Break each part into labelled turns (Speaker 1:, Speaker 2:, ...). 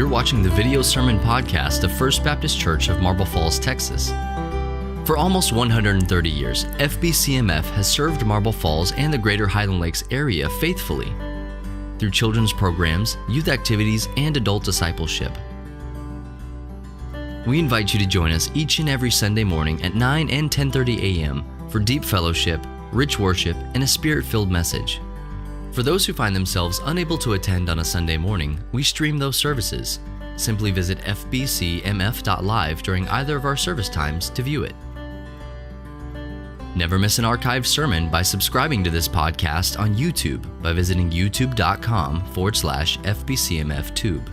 Speaker 1: You're watching the video sermon podcast of First Baptist Church of Marble Falls, Texas. For almost 130 years, FBCMF has served Marble Falls and the greater Highland Lakes area faithfully through children's programs, youth activities, and adult discipleship. We invite you to join us each and every Sunday morning at 9 and 10:30 a.m. for deep fellowship, rich worship, and a spirit-filled message. For those who find themselves unable to attend on a Sunday morning, we stream those services. Simply visit fbcmf.live during either of our service times to view it. Never miss an archived sermon by subscribing to this podcast on YouTube by visiting youtube.com/FBCMFtube.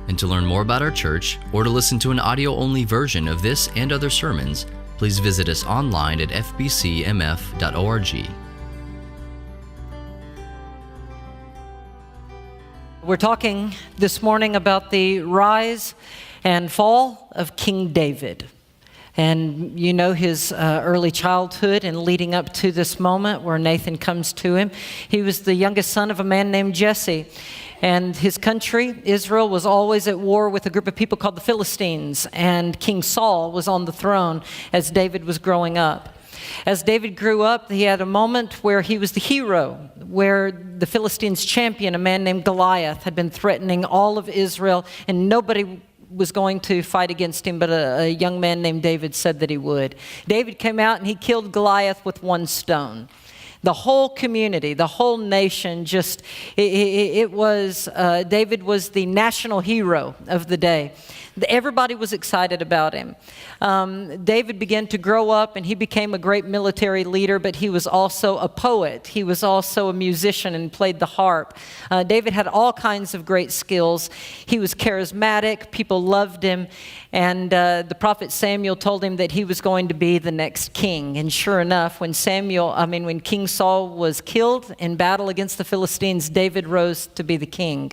Speaker 1: And to learn more about our church or to listen to an audio-only version of this and other sermons, please visit us online at fbcmf.org.
Speaker 2: We're talking this morning about the rise and fall of King David. And you know his early childhood and leading up to this moment where Nathan comes to him. He was the youngest son of a man named Jesse. And his country, Israel, was always at war with a group of people called the Philistines. And King Saul was on the throne as David was growing up. As David grew up, he had a moment where he was the hero, where the Philistines' champion, a man named Goliath, had been threatening all of Israel, and nobody was going to fight against him, but a young man named David said that he would. David came out and he killed Goliath with one stone. The whole community, the whole nation, David was the national hero of the day. Everybody was excited about him. David began to grow up and he became a great military leader, but he was also a poet. He was also a musician and played the harp. David had all kinds of great skills. He was charismatic. People loved him. And the prophet Samuel told him that he was going to be the next king. And sure enough, when King Saul was killed in battle against the Philistines, David rose to be the king.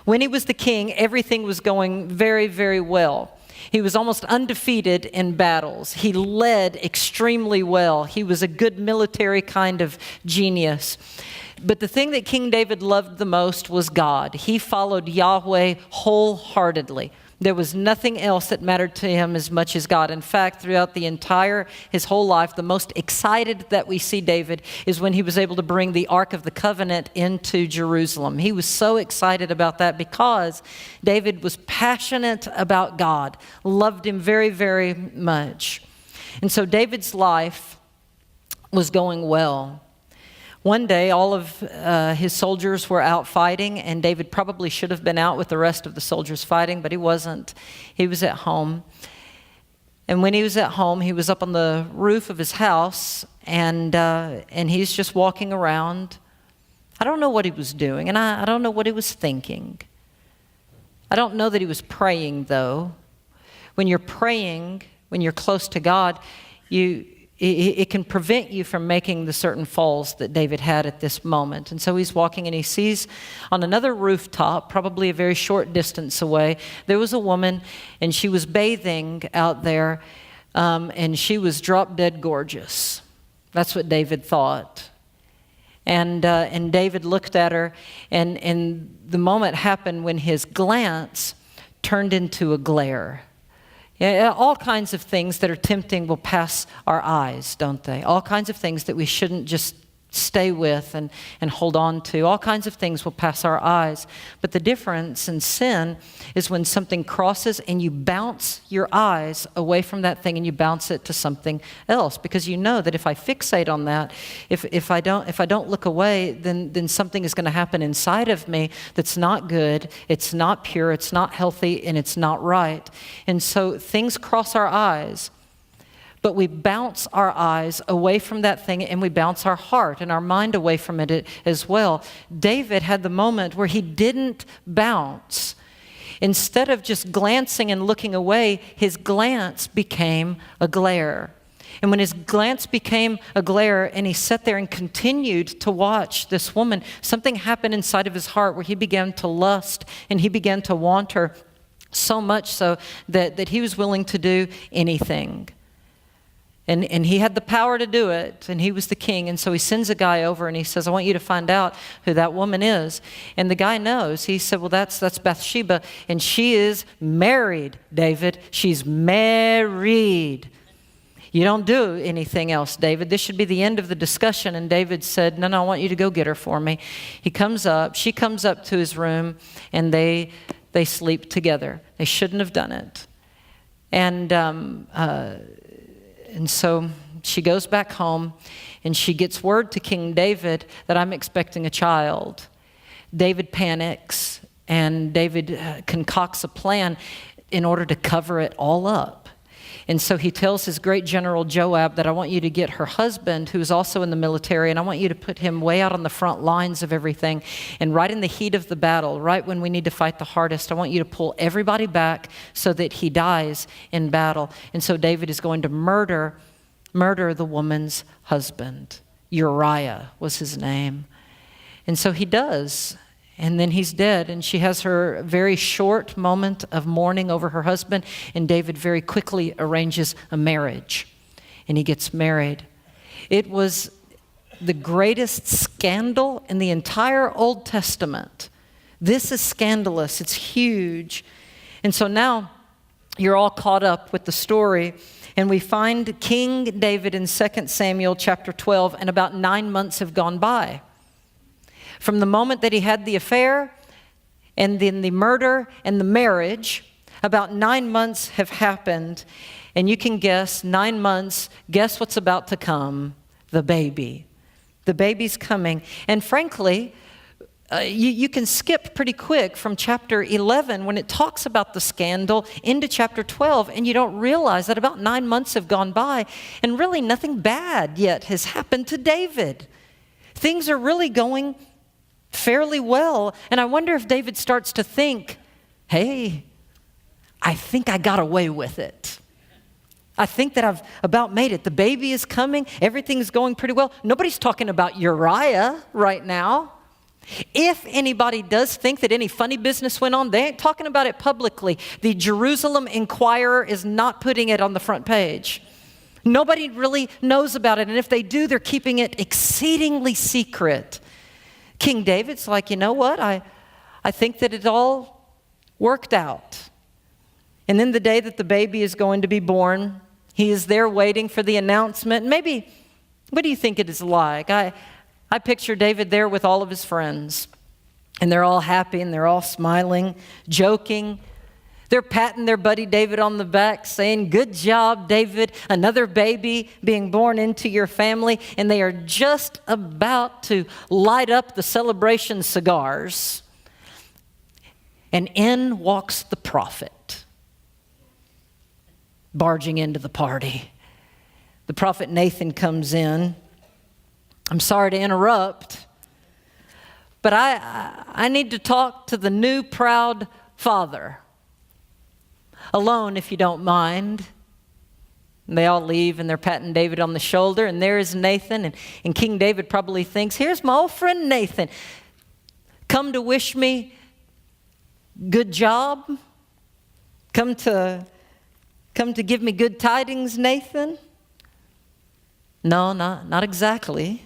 Speaker 2: When he was the king, everything was going very, very well. He was almost undefeated in battles. He led extremely well. He was a good military kind of genius. But the thing that King David loved the most was God. He followed Yahweh wholeheartedly. There was nothing else that mattered to him as much as God. In fact, throughout his whole life, the most excited that we see David is when he was able to bring the Ark of the Covenant into Jerusalem. He was so excited about that because David was passionate about God, loved him very, very much. And so David's life was going well. One day, all of his soldiers were out fighting, and David probably should have been out with the rest of the soldiers fighting, but he wasn't. He was at home. And when he was at home, he was up on the roof of his house, and he's just walking around. I don't know what he was doing, and I don't know what he was thinking. I don't know that he was praying, though. When you're praying, when you're close to God, it can prevent you from making the certain falls that David had at this moment. And so he's walking and he sees on another rooftop, probably a very short distance away, there was a woman and she was bathing out there and she was drop dead gorgeous. That's what David thought. And David looked at her and the moment happened when his glance turned into a glare. Yeah, all kinds of things that are tempting will pass our eyes, don't they? All kinds of things that we shouldn't just stay with and hold on to. All kinds of things will pass our eyes. But the difference in sin is when something crosses and you bounce your eyes away from that thing and you bounce it to something else. Because you know that if I fixate on that, if I don't look away, then something is going to happen inside of me that's not good, it's not pure, it's not healthy, and it's not right. And so things cross our eyes. But we bounce our eyes away from that thing and we bounce our heart and our mind away from it as well. David had the moment where he didn't bounce. Instead of just glancing and looking away, his glance became a glare. And when his glance became a glare and he sat there and continued to watch this woman, something happened inside of his heart where he began to lust and he began to want her so much so that he was willing to do anything. And he had the power to do it, and he was the king. And so he sends a guy over and he says, I want you to find out who that woman is. And the guy knows. He said, well, that's Bathsheba, and she is married, David. She's married. You don't do anything else, David. This should be the end of the discussion. And David said, no, I want you to go get her for me. He comes up, she comes up to his room, and they sleep together. They shouldn't have done it. And so she goes back home, and she gets word to King David that I'm expecting a child. David panics, and David concocts a plan in order to cover it all up. And so he tells his great general Joab that I want you to get her husband, who's also in the military, and I want you to put him way out on the front lines of everything. And right in the heat of the battle, right when we need to fight the hardest, I want you to pull everybody back so that he dies in battle. And so David is going to murder the woman's husband. Uriah was his name. And so he does. And then he's dead, and she has her very short moment of mourning over her husband, and David very quickly arranges a marriage, and he gets married. It was the greatest scandal in the entire Old Testament. This is scandalous. It's huge. And so now you're all caught up with the story, and we find King David in 2 Samuel chapter 12, and about 9 months have gone by. From the moment that he had the affair, and then the murder and the marriage, about 9 months have happened. And you can guess, 9 months, guess what's about to come? The baby. The baby's coming. And frankly, you can skip pretty quick from chapter 11 when it talks about the scandal into chapter 12, and you don't realize that about 9 months have gone by, and really nothing bad yet has happened to David. Things are really going fairly well. And I wonder if David starts to think, hey, I think I got away with it. I think that I've about made it. The baby is coming. Everything's going pretty well. Nobody's talking about Uriah right now. If anybody does think that any funny business went on, they ain't talking about it publicly. The Jerusalem Inquirer is not putting it on the front page. Nobody really knows about it. And if they do, they're keeping it exceedingly secret. King David's like, you know what? I think that it all worked out. And then the day that the baby is going to be born, he is there waiting for the announcement. Maybe, what do you think it is like? I picture David there with all of his friends, and they're all happy, and they're all smiling, joking. They're patting their buddy David on the back, saying, good job, David, another baby being born into your family. And they are just about to light up the celebration cigars. And in walks the prophet, barging into the party. The prophet Nathan comes in. I'm sorry to interrupt, but I need to talk to the new proud father. Alone, if you don't mind. And they all leave, and they're patting David on the shoulder, and there is Nathan. And King David probably thinks, here's my old friend Nathan. Come to wish me good job? Come to give me good tidings, Nathan? No, not exactly.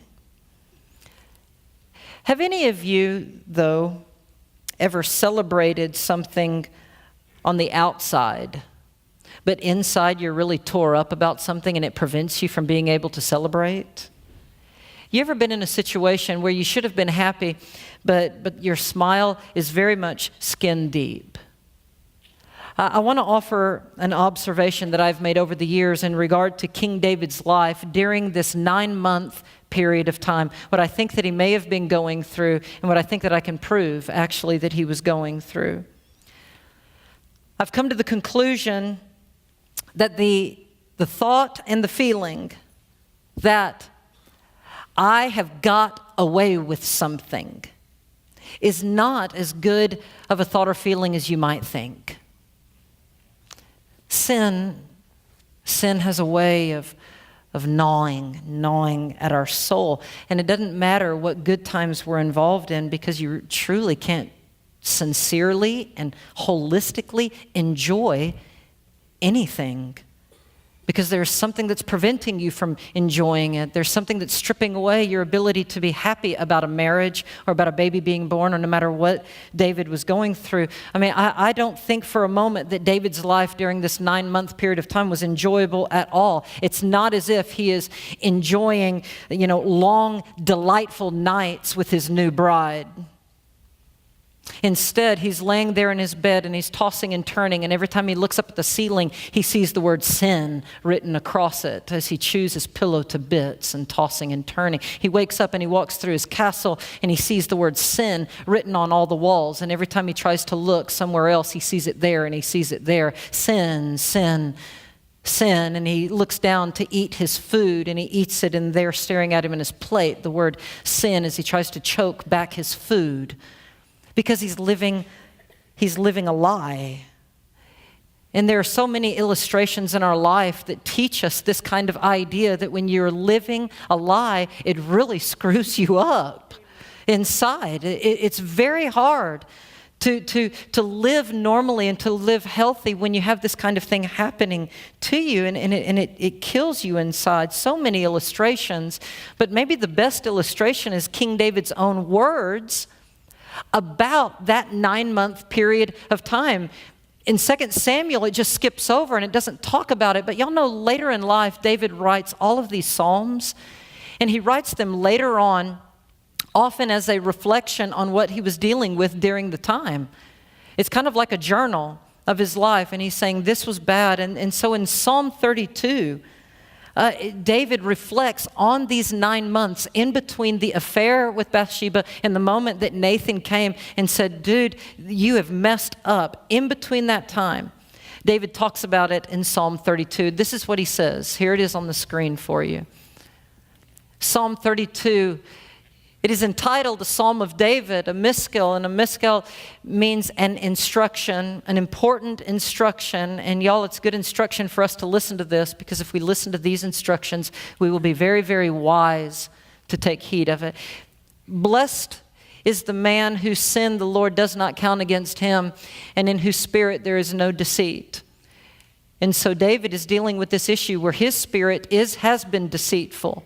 Speaker 2: Have any of you, though, ever celebrated something on the outside, but inside you're really tore up about something and it prevents you from being able to celebrate? You ever been in a situation where you should have been happy, but your smile is very much skin deep? I want to offer an observation that I've made over the years in regard to King David's life during this 9-month period of time, what I think that he may have been going through, and what I think that I can prove actually that he was going through. I've come to the conclusion that the thought and the feeling that I have got away with something is not as good of a thought or feeling as you might think. Sin has a way of gnawing at our soul. And it doesn't matter what good times we're involved in, because you truly can't sincerely and holistically enjoy anything because there's something that's preventing you from enjoying it. There's something that's stripping away your ability to be happy about a marriage or about a baby being born, or no matter what David was going through. I mean, I don't think for a moment that David's life during this 9-month period of time was enjoyable at all. It's not as if he is enjoying, long, delightful nights with his new bride. Instead, he's laying there in his bed and he's tossing and turning, and every time he looks up at the ceiling, he sees the word sin written across it as he chews his pillow to bits and tossing and turning. He wakes up and he walks through his castle and he sees the word sin written on all the walls, and every time he tries to look somewhere else, he sees it there and he sees it there. Sin, sin, sin. And he looks down to eat his food and he eats it, and there staring at him in his plate, the word sin, as he tries to choke back his food. Because he's living a lie. And there are so many illustrations in our life that teach us this kind of idea that when you're living a lie, it really screws you up inside. It's very hard to live normally and to live healthy when you have this kind of thing happening to you, and it kills you inside. So many illustrations, but maybe the best illustration is King David's own words about that 9-month period of time. In 2 Samuel, it just skips over and it doesn't talk about it. But y'all know later in life, David writes all of these Psalms, and he writes them later on, often as a reflection on what he was dealing with during the time. It's kind of like a journal of his life, and he's saying this was bad. And so in Psalm 32, David reflects on these 9 months in between the affair with Bathsheba and the moment that Nathan came and said, dude, you have messed up. In between that time, David talks about it in Psalm 32. This is what he says. Here it is on the screen for you. Psalm 32. It is entitled a Psalm of David, a miskel, and a miskel means an instruction, an important instruction. And y'all, it's good instruction for us to listen to this, because if we listen to these instructions, we will be very, very wise to take heed of it. Blessed is the man whose sin the Lord does not count against him, and in whose spirit there is no deceit. And so David is dealing with this issue where his spirit has been deceitful.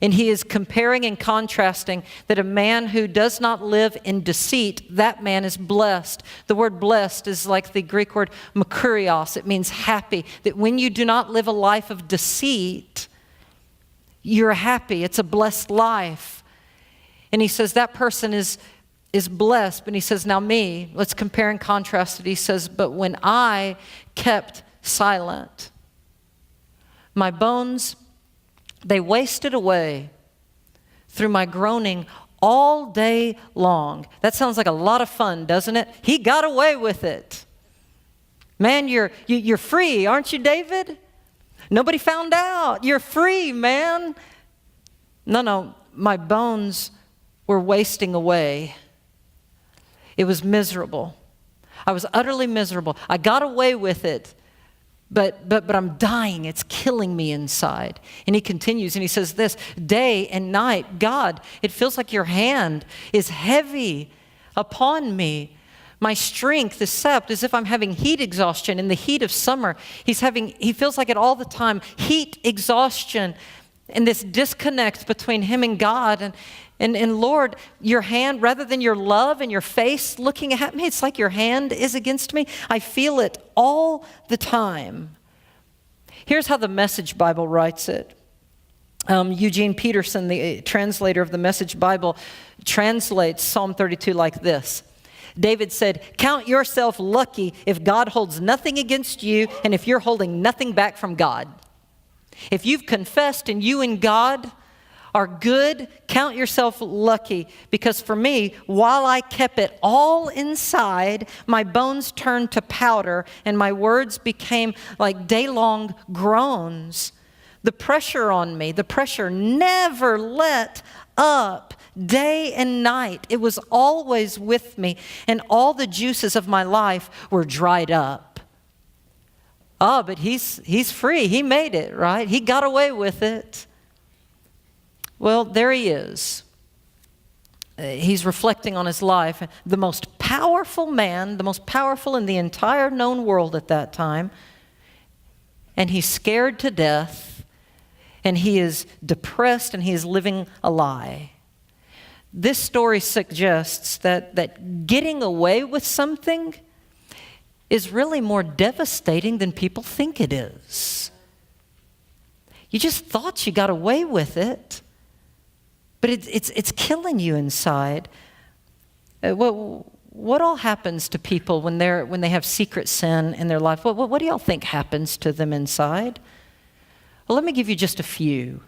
Speaker 2: And he is comparing and contrasting that a man who does not live in deceit, that man is blessed. The word blessed is like the Greek word makurios. It means happy. That when you do not live a life of deceit, you're happy. It's a blessed life. And he says that person is blessed. But he says, now me, let's compare and contrast it. He says, but when I kept silent, my bones, they wasted away through my groaning all day long. That sounds like a lot of fun, doesn't it? He got away with it. Man, you're free, aren't you, David? Nobody found out. You're free, man. No, my bones were wasting away. It was miserable. I was utterly miserable. I got away with it. But I'm dying. It's killing me inside. And he continues and he says this, day and night, God, it feels like your hand is heavy upon me. My strength is sapped as if I'm having heat exhaustion in the heat of summer. He feels like it all the time, heat exhaustion, and this disconnect between him and God. And Lord, your hand, rather than your love and your face looking at me, it's like your hand is against me. I feel it all the time. Here's how the Message Bible writes it. Eugene Peterson, the translator of the Message Bible, translates Psalm 32 like this. David said, count yourself lucky if God holds nothing against you and if you're holding nothing back from God. If you've confessed and you and God are good, count yourself lucky, because for me, while I kept it all inside, my bones turned to powder and my words became like day-long groans. The pressure on me, the pressure never let up day and night. It was always with me, and all the juices of my life were dried up. Oh, but he's free. He made it, right? He got away with it. Well, there he is. He's reflecting on his life. The most powerful man, the most powerful in the entire known world at that time, and he's scared to death, and he is depressed, and he is living a lie. This story suggests that getting away with something is really more devastating than people think it is. You just thought you got away with it, but it's killing you inside. What all happens to people when they have secret sin in their life? What do y'all think happens to them inside? Well, let me give you just a few.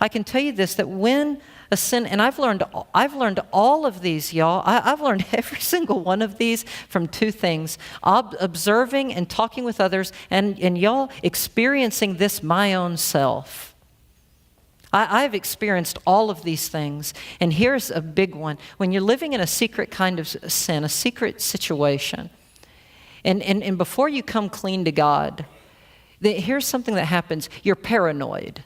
Speaker 2: I can tell you this, that when a sin, and I've learned all of these, y'all. I've learned every single one of these from two things: observing and talking with others, and y'all experiencing this my own self. I've experienced all of these things, and here's a big one. When you're living in a secret kind of sin, a secret situation, and before you come clean to God, here's something that happens. You're paranoid.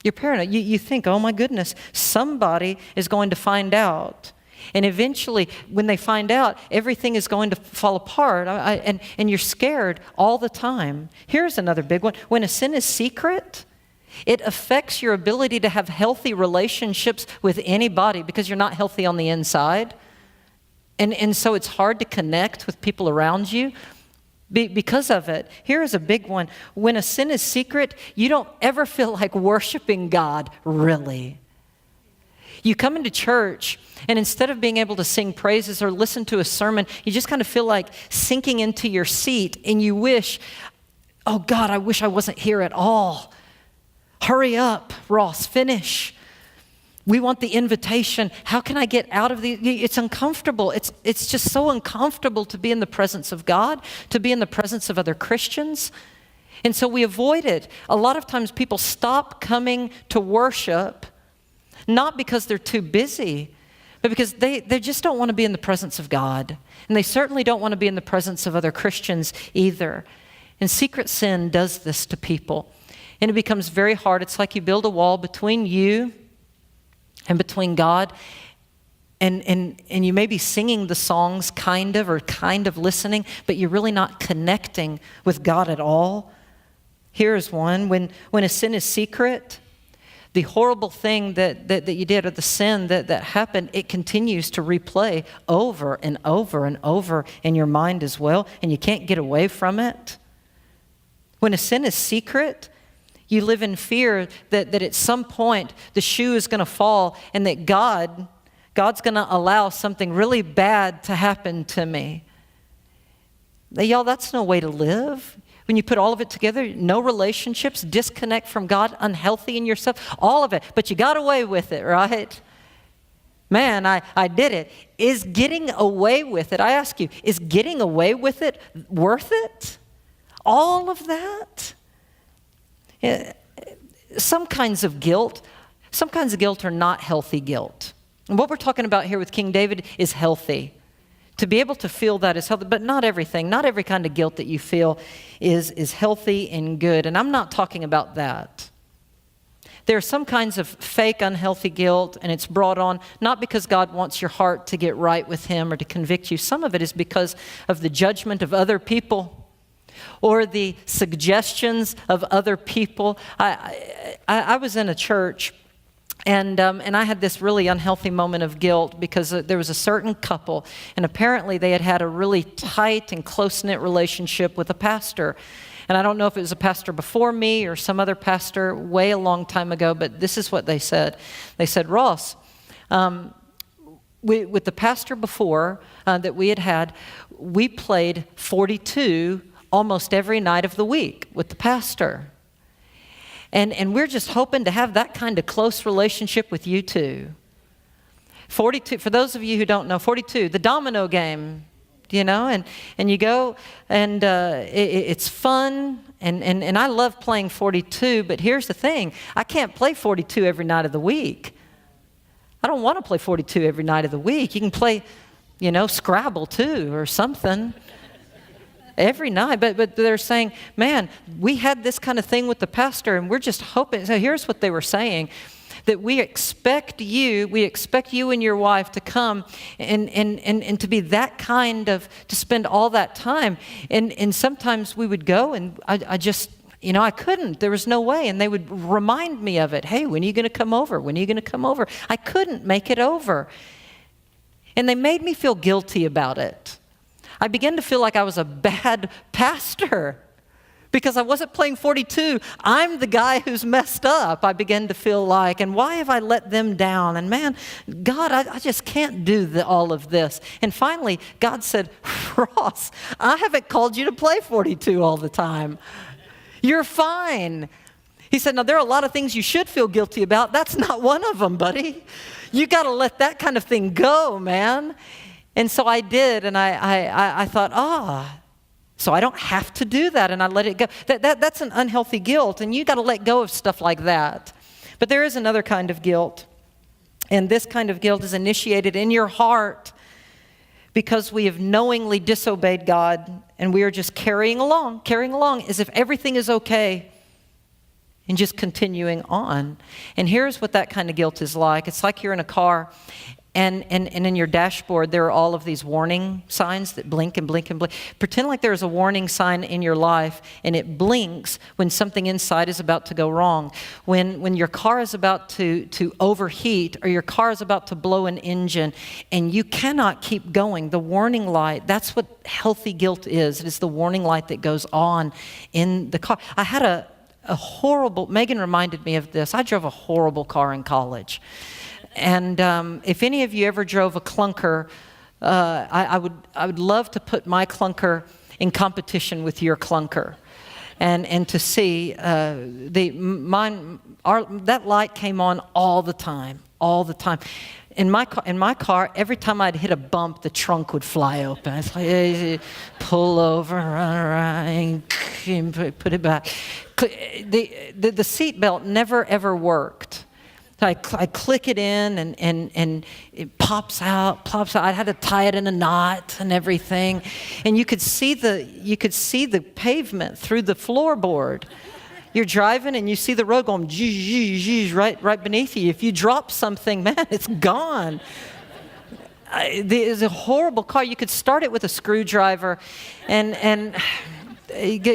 Speaker 2: You're paranoid. You think, oh my goodness, somebody is going to find out. And eventually, when they find out, everything is going to fall apart. And you're scared all the time. Here's another big one. When a sin is secret, it affects your ability to have healthy relationships with anybody because you're not healthy on the inside. And so it's hard to connect with people around you because of it. Here is a big one. When a sin is secret, you don't ever feel like worshiping God, really. You come into church, and instead of being able to sing praises or listen to a sermon, you just kind of feel like sinking into your seat, and you wish, oh God, I wish I wasn't here at all. Hurry up, Ross, finish. We want the invitation. How can I get out of these? It's uncomfortable. It's just so uncomfortable to be in the presence of God, to be in the presence of other Christians. And so we avoid it. A lot of times people stop coming to worship, not because they're too busy, but because they just don't want to be in the presence of God. And they certainly don't want to be in the presence of other Christians either. And secret sin does this to people. And it becomes very hard. It's like you build a wall between you and between God, and you may be singing the songs kind of listening, but you're really not connecting with God at all. Here's one. When a sin is secret, the horrible thing that you did, or the sin that happened, it continues to replay over and over and over in your mind as well, and you can't get away from it. When a sin is secret, you live in fear that at some point the shoe is going to fall, and that God's going to allow something really bad to happen to me. Y'all, that's no way to live. When you put all of it together, no relationships, disconnect from God, unhealthy in yourself, all of it. But you got away with it, right? Man, I did it. Is getting away with it, I ask you, is getting away with it worth it? All of that? Some kinds of guilt are not healthy guilt. And what we're talking about here with King David is healthy. To be able to feel that is healthy, but not everything. Not every kind of guilt that you feel is healthy and good. And I'm not talking about that. There are some kinds of fake, unhealthy guilt, and it's brought on not because God wants your heart to get right with Him or to convict you. Some of it is because of the judgment of other people, or the suggestions of other people. I was in a church, and I had this really unhealthy moment of guilt because there was a certain couple, and apparently they had a really tight and close-knit relationship with a pastor. And I don't know if it was a pastor before me or some other pastor way a long time ago, but this is what they said. They said, Ross, with the pastor before that we had, we played 42 almost every night of the week with the pastor. And we're just hoping to have that kind of close relationship with you too. 42, for those of you who don't know, 42, the domino game, you know, and you go, and it's fun, and I love playing 42, but here's the thing, I can't play 42 every night of the week. I don't want to play 42 every night of the week. You can play, Scrabble too, or something. every night. But they're saying, man, we had this kind of thing with the pastor, and we're just hoping. So here's what they were saying. That we expect you and your wife to come and to be that kind of, to spend all that time. And sometimes we would go and I just, I couldn't. There was no way. And they would remind me of it. Hey, when are you going to come over? When are you going to come over? I couldn't make it over. And they made me feel guilty about it. I began to feel like I was a bad pastor. Because I wasn't playing 42. I'm the guy who's messed up, I began to feel like. And why have I let them down? And man, God, I just can't do all of this. And finally, God said, Ross, I haven't called you to play 42 all the time. You're fine. He said, now there are a lot of things you should feel guilty about. That's not one of them, buddy. You got to let that kind of thing go, man. And so I did. And I thought, so I don't have to do that, and I let it go. That's an unhealthy guilt, and you got to let go of stuff like that. But there is another kind of guilt, and this kind of guilt is initiated in your heart because we have knowingly disobeyed God, and we are just carrying along as if everything is okay, and just continuing on. And here's what that kind of guilt is like. It's like you're in a car, and in your dashboard, there are all of these warning signs that blink and blink and blink. Pretend like there's a warning sign in your life, and it blinks when something inside is about to go wrong. When your car is about to overheat, or your car is about to blow an engine, and you cannot keep going. The warning light, that's what healthy guilt is. It is the warning light that goes on in the car. I had a horrible, Megan reminded me of this. I drove a horrible car in college. And if any of you ever drove a clunker, I would love to put my clunker in competition with your clunker, and to see that light came on all the time. In my car, every time I'd hit a bump, the trunk would fly open. It's like, hey, pull over, run around, put it back. The seatbelt never ever worked. I click it in and it pops out. I had to tie it in a knot and everything. And you could see the pavement through the floorboard. You're driving and you see the road going right beneath you. If you drop something, man, it's gone. It's a horrible car. You could start it with a screwdriver, and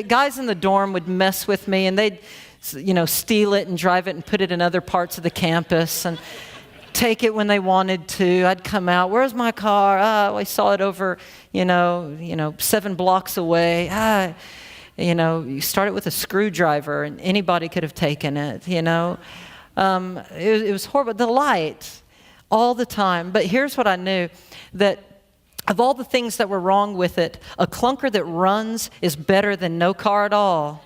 Speaker 2: guys in the dorm would mess with me, and they'd steal it and drive it and put it in other parts of the campus and take it when they wanted to. I'd come out, where's my car? I saw it over, 7 blocks away. You start it with a screwdriver and anybody could have taken it, It was horrible. The light, all the time. But here's what I knew, that of all the things that were wrong with it, a clunker that runs is better than no car at all.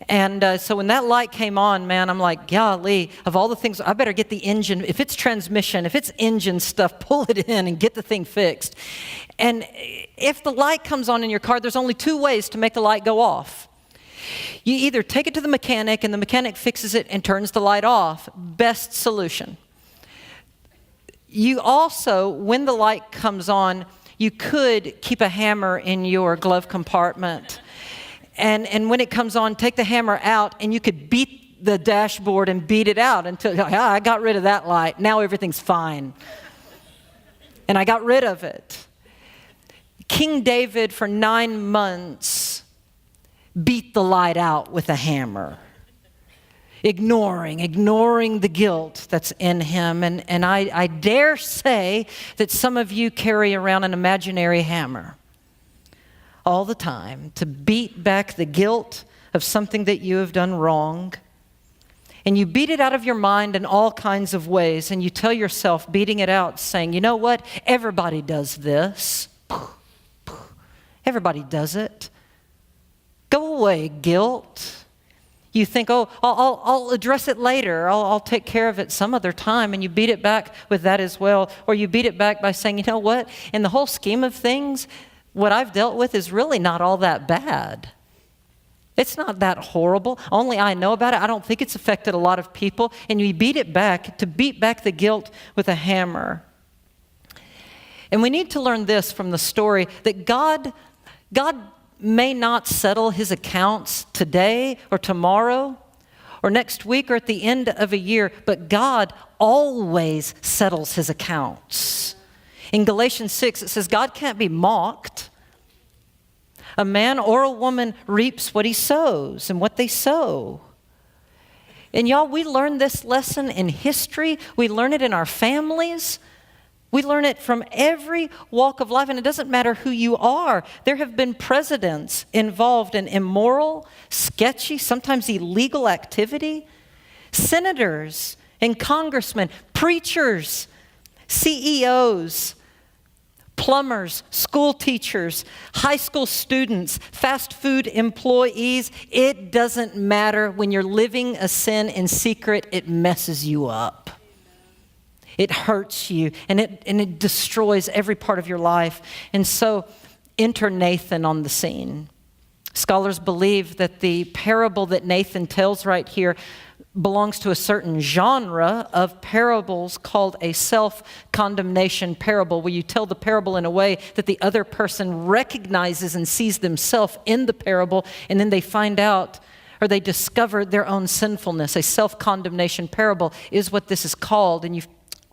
Speaker 2: And so when that light came on, man, I'm like, golly, of all the things, I better get the engine. If it's transmission, if it's engine stuff, pull it in and get the thing fixed. And if the light comes on in your car, there's only 2 ways to make the light go off. You either take it to the mechanic and the mechanic fixes it and turns the light off. Best solution. You also, when the light comes on, you could keep a hammer in your glove compartment. And when it comes on, take the hammer out, and you could beat the dashboard and beat it out until, I got rid of that light. Now everything's fine. And I got rid of it. King David, for 9 months, beat the light out with a hammer, ignoring the guilt that's in him. And I dare say that some of you carry around an imaginary hammer all the time to beat back the guilt of something that you have done wrong. And you beat it out of your mind in all kinds of ways. And you tell yourself, beating it out, saying, you know what? Everybody does this. Everybody does it. Go away, guilt. You think, I'll address it later. I'll take care of it some other time. And you beat it back with that as well. Or you beat it back by saying, you know what? In the whole scheme of things, what I've dealt with is really not all that bad. It's not that horrible. Only I know about it. I don't think it's affected a lot of people. And you beat it back, to beat back the guilt with a hammer. And we need to learn this from the story, that God may not settle his accounts today or tomorrow or next week or at the end of a year, but God always settles his accounts. In Galatians 6, it says, God can't be mocked. A man or a woman reaps what he sows and what they sow. And y'all, we learn this lesson in history. We learn it in our families. We learn it from every walk of life, and it doesn't matter who you are. There have been presidents involved in immoral, sketchy, sometimes illegal activity. Senators and congressmen, preachers, CEOs, plumbers, school teachers, high school students, fast food employees. It doesn't matter. When you're living a sin in secret, it messes you up. It hurts you, and it destroys every part of your life. And so, enter Nathan on the scene. Scholars believe that the parable that Nathan tells right here belongs to a certain genre of parables called a self-condemnation parable, where you tell the parable in a way that the other person recognizes and sees themselves in the parable, and then they find out or they discover their own sinfulness. A self-condemnation parable is what this is called, and you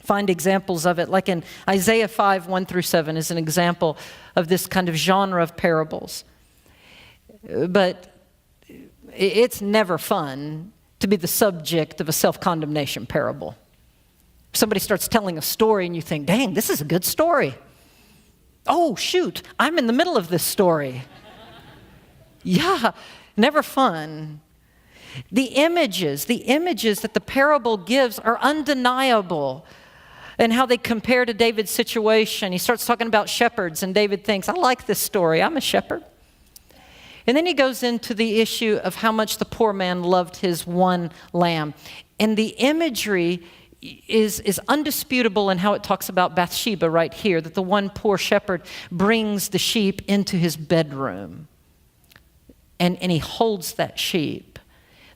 Speaker 2: find examples of it, like in Isaiah 5, 1-7 is an example of this kind of genre of parables. But it's never fun to be the subject of a self-condemnation parable. Somebody starts telling a story and you think, dang, this is a good story. Oh, shoot, I'm in the middle of this story. Yeah, never fun. The images that the parable gives are undeniable. And how they compare to David's situation. He starts talking about shepherds, and David thinks, I like this story. I'm a shepherd. And then he goes into the issue of how much the poor man loved his one lamb. And the imagery is undisputable in how it talks about Bathsheba right here, that the one poor shepherd brings the sheep into his bedroom. And he holds that sheep.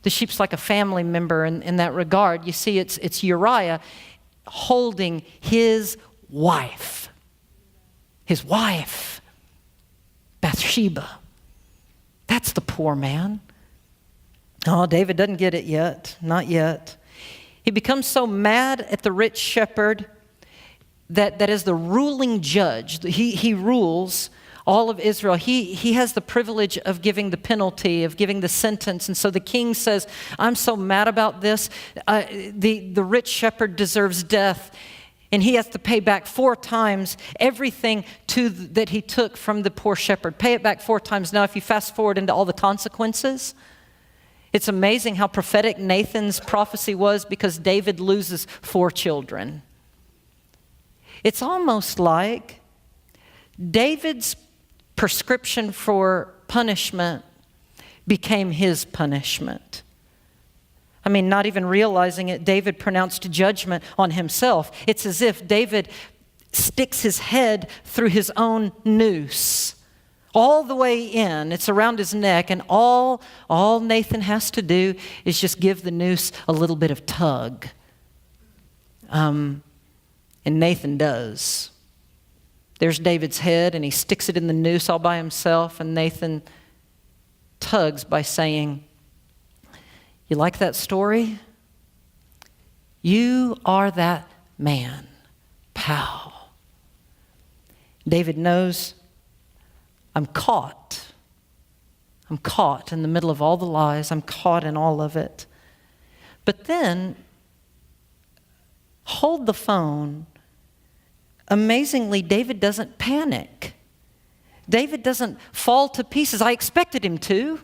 Speaker 2: The sheep's like a family member in that regard. You see, it's Uriah holding his wife, Bathsheba. That's the poor man. Oh, David doesn't get it yet, not yet. He becomes so mad at the rich shepherd that as the ruling judge, he rules all of Israel. He has the privilege of giving the penalty, of giving the sentence. And so the king says, I'm so mad about this. The rich shepherd deserves death. And he has to pay back 4 times everything that he took from the poor shepherd. Pay it back 4 times. Now, if you fast forward into all the consequences, it's amazing how prophetic Nathan's prophecy was, because David loses 4 children. It's almost like David's prescription for punishment became his punishment. I mean, not even realizing it, David pronounced judgment on himself. It's as if David sticks his head through his own noose all the way in. It's around his neck, and all Nathan has to do is just give the noose a little bit of tug. And Nathan does. There's David's head, and he sticks it in the noose all by himself, and Nathan tugs by saying, you like that story? You are that man, pal. David knows, I'm caught. I'm caught in the middle of all the lies. I'm caught in all of it. But then, hold the phone. Amazingly, David doesn't panic. David doesn't fall to pieces. I expected him to.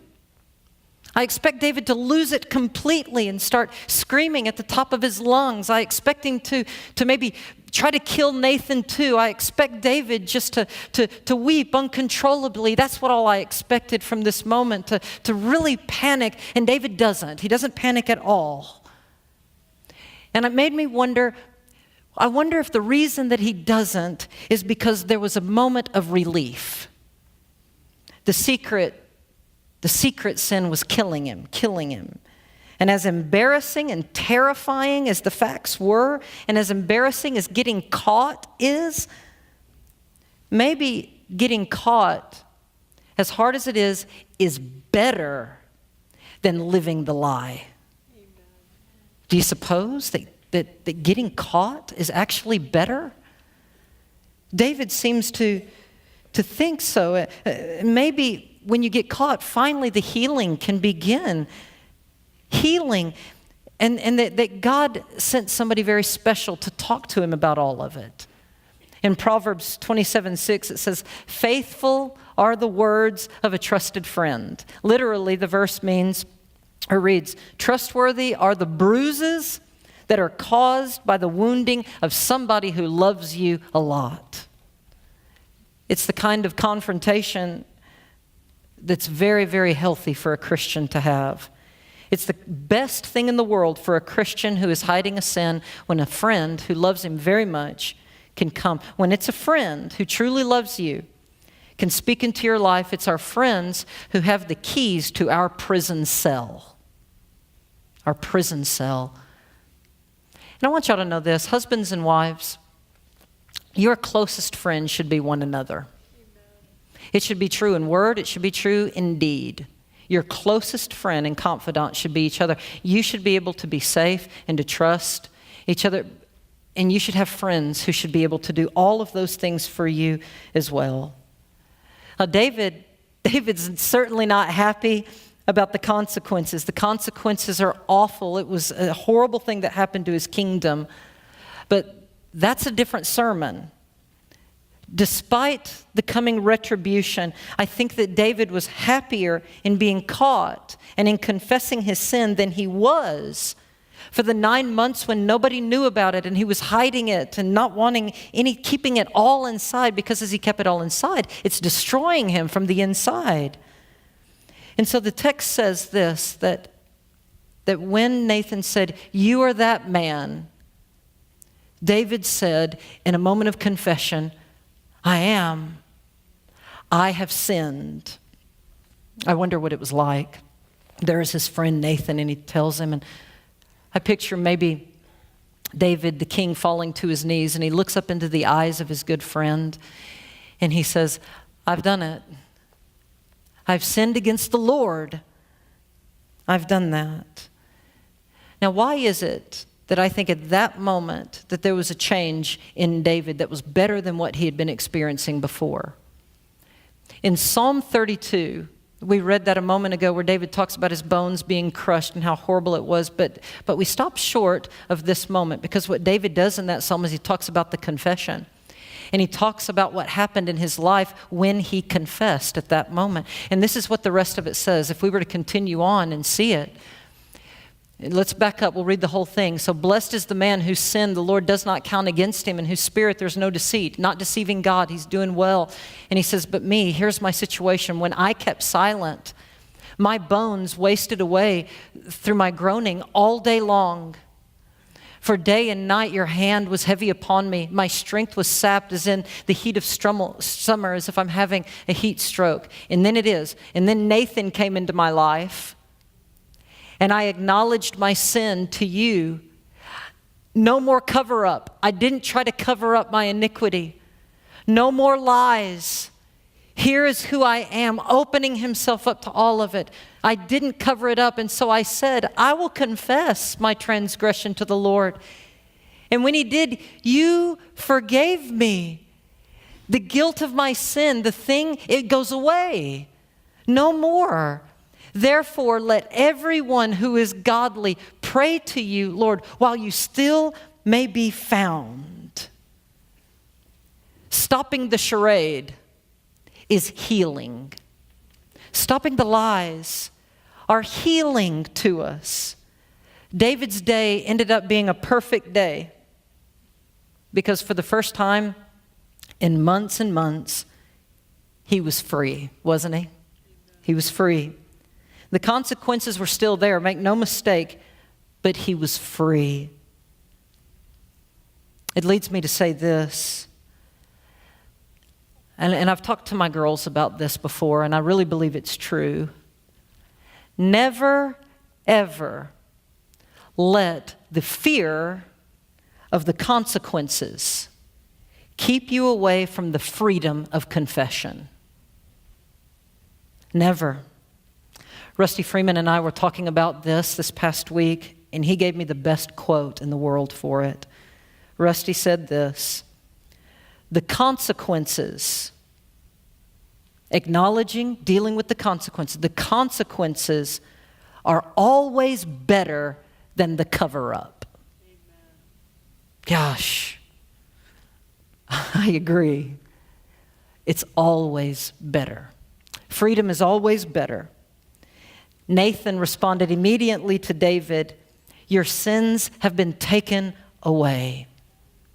Speaker 2: I expect David to lose it completely and start screaming at the top of his lungs. I expect him to maybe try to kill Nathan too. I expect David just to weep uncontrollably. That's what all I expected from this moment, to really panic. And David doesn't. He doesn't panic at all. And it made me wonder, I wonder if the reason that he doesn't is because there was a moment of relief. The secret sin was killing him. And as embarrassing and terrifying as the facts were, and as embarrassing as getting caught is, maybe getting caught as hard as it is better than living the lie. Amen. Do you suppose that getting caught is actually better? David seems to think so. Maybe when you get caught, finally the healing can begin. Healing. And that God sent somebody very special to talk to him about all of it. In Proverbs 27:6, it says, "Faithful are the words of a trusted friend." Literally, the verse means, or reads, "Trustworthy are the bruises that are caused by the wounding of somebody who loves you a lot." It's the kind of confrontation that's very, very healthy for a Christian to have. It's the best thing in the world for a Christian who is hiding a sin when a friend who loves him very much can come. When it's a friend who truly loves you, can speak into your life, it's our friends who have the keys to our prison cell. Our prison cell. And I want y'all to know this, husbands and wives, your closest friends should be one another. Amen. It should be true in word, it should be true in deed. Your closest friend and confidant should be each other. You should be able to be safe and to trust each other. And you should have friends who should be able to do all of those things for you as well. Now, David's certainly not happy about the consequences. The consequences are awful. It was a horrible thing that happened to his kingdom. But that's a different sermon. Despite the coming retribution, I think that David was happier in being caught and in confessing his sin than he was for the 9 months when nobody knew about it and he was hiding it and not wanting keeping it all inside, because as he kept it all inside, it's destroying him from the inside. And so the text says this, that when Nathan said, "You are that man," David said in a moment of confession, "I am. I have sinned." I wonder what it was like. There is his friend Nathan, and he tells him, and I picture maybe David, the king, falling to his knees, and he looks up into the eyes of his good friend, and he says, "I've done it. I've sinned against the Lord. I've done that." Now, why is it that I think at that moment that there was a change in David that was better than what he had been experiencing before? In Psalm 32, we read that a moment ago where David talks about his bones being crushed and how horrible it was, but we stop short of this moment, because what David does in that psalm is he talks about the confession. And he talks about what happened in his life when he confessed at that moment. And this is what the rest of it says. If we were to continue on and see it, let's back up. We'll read the whole thing. "So blessed is the man whose sin the Lord does not count against him, in whose spirit there's no deceit," not deceiving God. He's doing well. And he says, "But me, here's my situation. When I kept silent, my bones wasted away through my groaning all day long. For day and night your hand was heavy upon me. My strength was sapped as in the heat of summer, as if I'm having a heat stroke." And then Nathan came into my life, and I acknowledged my sin to you. No more cover up. I didn't try to cover up my iniquity. No more lies. Here is who I am, opening himself up to all of it. I didn't cover it up, and so I said, "I will confess my transgression to the Lord." And when he did, you forgave me. The guilt of my sin, the thing, it goes away. No more. Therefore, let everyone who is godly pray to you, Lord, while you still may be found. Stopping the charade is healing. Stopping the lies are healing to us. David's day ended up being a perfect day because for the first time in months and months, he was free, wasn't he? He was free. The consequences were still there, make no mistake, but he was free. It leads me to say this, and I've talked to my girls about this before, and I really believe it's true. Never, ever let the fear of the consequences keep you away from the freedom of confession. Never. Rusty Freeman and I were talking about this past week, and he gave me the best quote in the world for it. Rusty said this: "The consequences," acknowledging, dealing with the consequences are always better than the cover-up. Amen. Gosh, I agree. It's always better. Freedom is always better. Nathan responded immediately to David, "Your sins have been taken away."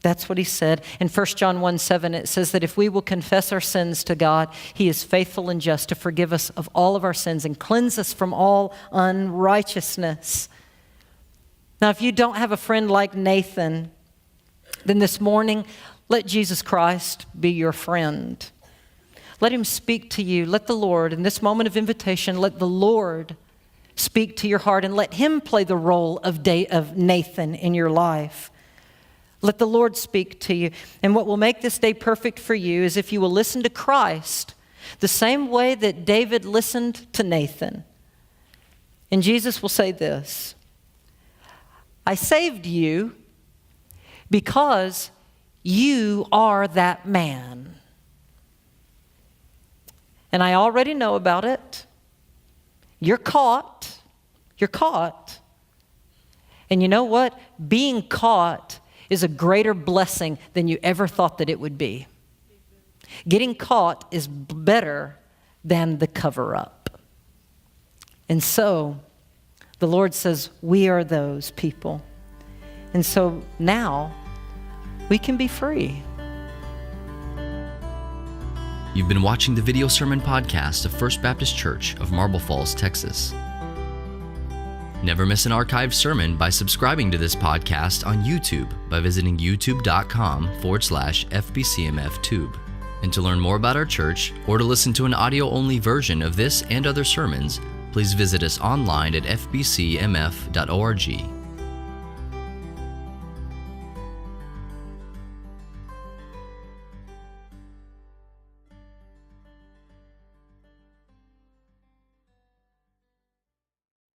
Speaker 2: That's what he said. In 1 John 1:7, it says that if we will confess our sins to God, He is faithful and just to forgive us of all of our sins and cleanse us from all unrighteousness. Now, if you don't have a friend like Nathan, then this morning, let Jesus Christ be your friend. Let Him speak to you. Let the Lord, in this moment of invitation, let the Lord speak to your heart and let Him play the role of Nathan in your life. Let the Lord speak to you. And what will make this day perfect for you is if you will listen to Christ the same way that David listened to Nathan. And Jesus will say this: "I saved you because you are that man. And I already know about it. You're caught. You're caught. And you know what? Being caught is a greater blessing than you ever thought that it would be. Getting caught is better than the cover-up." And so the Lord says we are those people. And so now we can be free.
Speaker 1: You've been watching the video sermon podcast of First Baptist Church of Marble Falls, Texas. Never miss an archived sermon by subscribing to this podcast on YouTube by visiting youtube.com/FBCMFTube. And to learn more about our church or to listen to an audio-only version of this and other sermons, please visit us online at fbcmf.org.